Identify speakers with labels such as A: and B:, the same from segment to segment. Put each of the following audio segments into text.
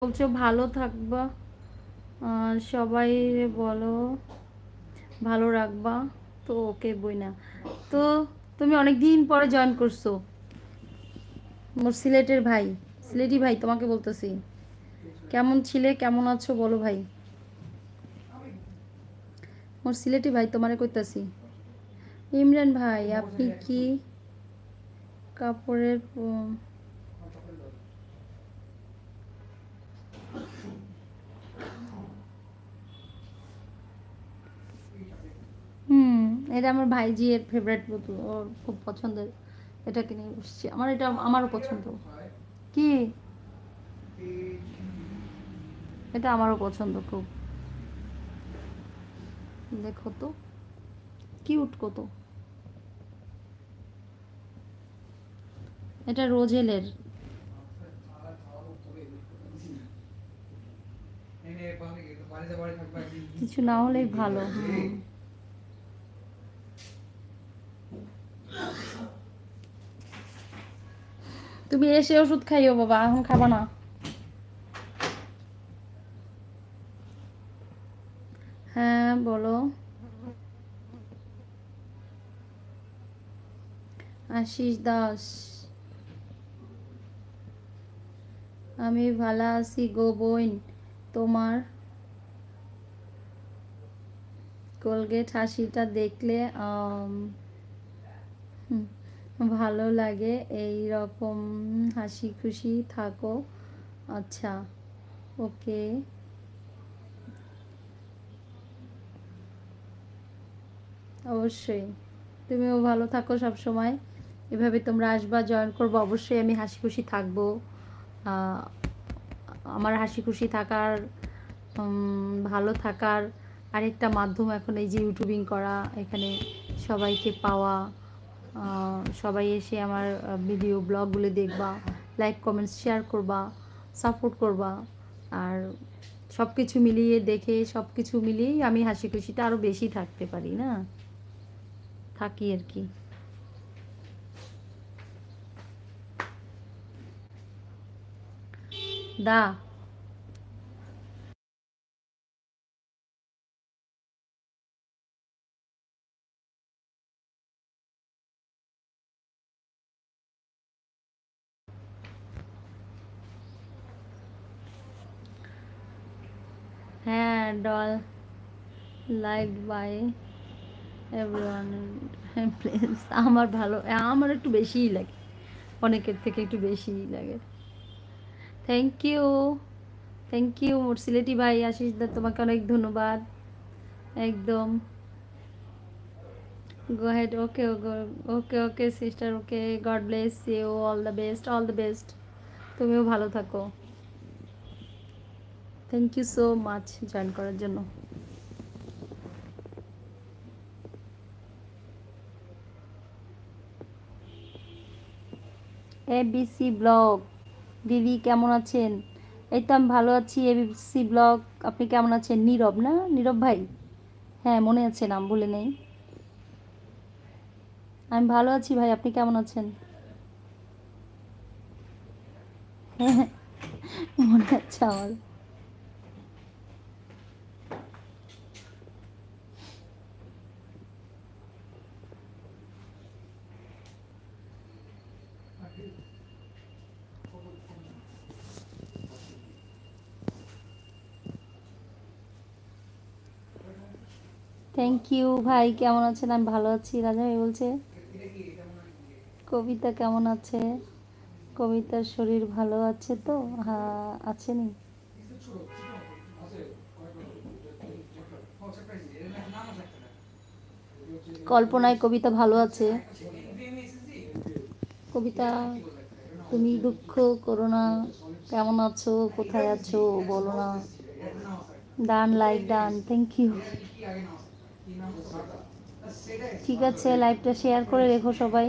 A: বলছো ভালো থাকবা, সবাই বলো ভালো রাখবা। তো ওকে বই না। তো তুমি অনেক দিন পরে জয়েন করছো। মোর সিলেটের ভাই, সিলেটি ভাই তোমাকে বলতেছি, কেমন ছিলে, কেমন আছো বলো ভাই। মোর সিলেটি ভাই তোমারে কইতাছি। ইমরান ভাই আপনি কি কাপড়ের হুম, এটা আমার ভাইজি এর ফেভারিট বোতল, ওর খুব পছন্দের। এটাকে নিয়ে বসছি, আমার এটা আমারও পছন্দ। কি, এটা আমারও পছন্দ খুব। দেখো তো কিউট কত। এটা রোজেলের। কিছু না হলেই ভালো। হুম, তুমি এসে ওষুধ খাইও বাবা, এখন খাবা না। হ্যাঁ বলো। আশিস দাস, আমি ভালো আছি গো বোন। তোমার কোলগেট হাসিটা দেখলে হুম, ভালো লাগে। এই রকম হাসি খুশি থাকো। আচ্ছা, ওকে। অবশ্যই, তুমিও ভালো থাকো সব সময়। এভাবে তোমরা আসবা, জয়েন করবো, অবশ্যই আমি হাসি খুশি থাকবো। আহ, আমার হাসি খুশি থাকার, ভালো থাকার আরেকটা মাধ্যম এখন এই যে ইউটিউবিং করা, এখানে সবাইকে পাওয়া। সবাই এসে আমার ভিডিও ব্লগগুলো দেখবা, লাইক কমেন্টস শেয়ার করবা, সাপোর্ট করবা। আর সব কিছু মিলিয়ে দেখে, সব কিছু মিলিয়েই আমি হাসি খুশিটা আরও বেশি থাকতে পারি না, থাকি আর কি। দা, হ্যাঁ doll liked by everyone please. আমার ভালো, আমার একটু বেশিই লাগে, অনেকের থেকে একটু বেশিই লাগে। থ্যাংক ইউ, থ্যাংক ইউ মোর সিলেটি ভাই আশিস দা, তোমাকে অনেক ধন্যবাদ। একদম। Go head, okay okay okay sister, okay, God bless you, all the best, all the best. তুমিও ভালো থাকো। Thank you so much join করার জন্য। এবিসি ব্লগ দিদি কেমন আছেন? এই তো আমি ভালো আছি। এবিসি ব্লগ, আপনি কেমন আছেন? নীরব না, নীরব ভাই? হ্যাঁ মনে আছে, নাম ভুলে নেই। আমি ভালো আছি ভাই, আপনি কেমন আছেন? হ্যাঁ, মনে আছে আমার। থ্যাংক ইউ ভাই, কেমন আছেন? আমি ভালো আছি। রাজা ভাই বলছে কবিতা কেমন আছে? কবিতার শরীর ভালো আছে তো? হ্যাঁ আছে নি। কল্পনায় কবিতা ভালো আছে। কবিতা, তুমি দুঃখ করো না, কেমন আছো, কোথায় আছো বলো না। ডান, লাইক ডান, থ্যাংক ইউ। ঠিক আছে, লাইভটা শেয়ার করে রেখো সবাই,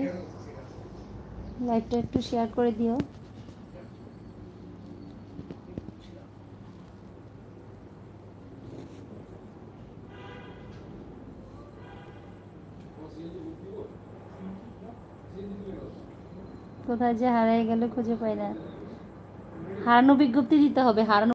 A: লাইভটা একটু শেয়ার করে দিও। কোথায় যে হারিয়ে গেল খুঁজে পাই না। হারানো বিজ্ঞপ্তি দিতে হবে, হারানো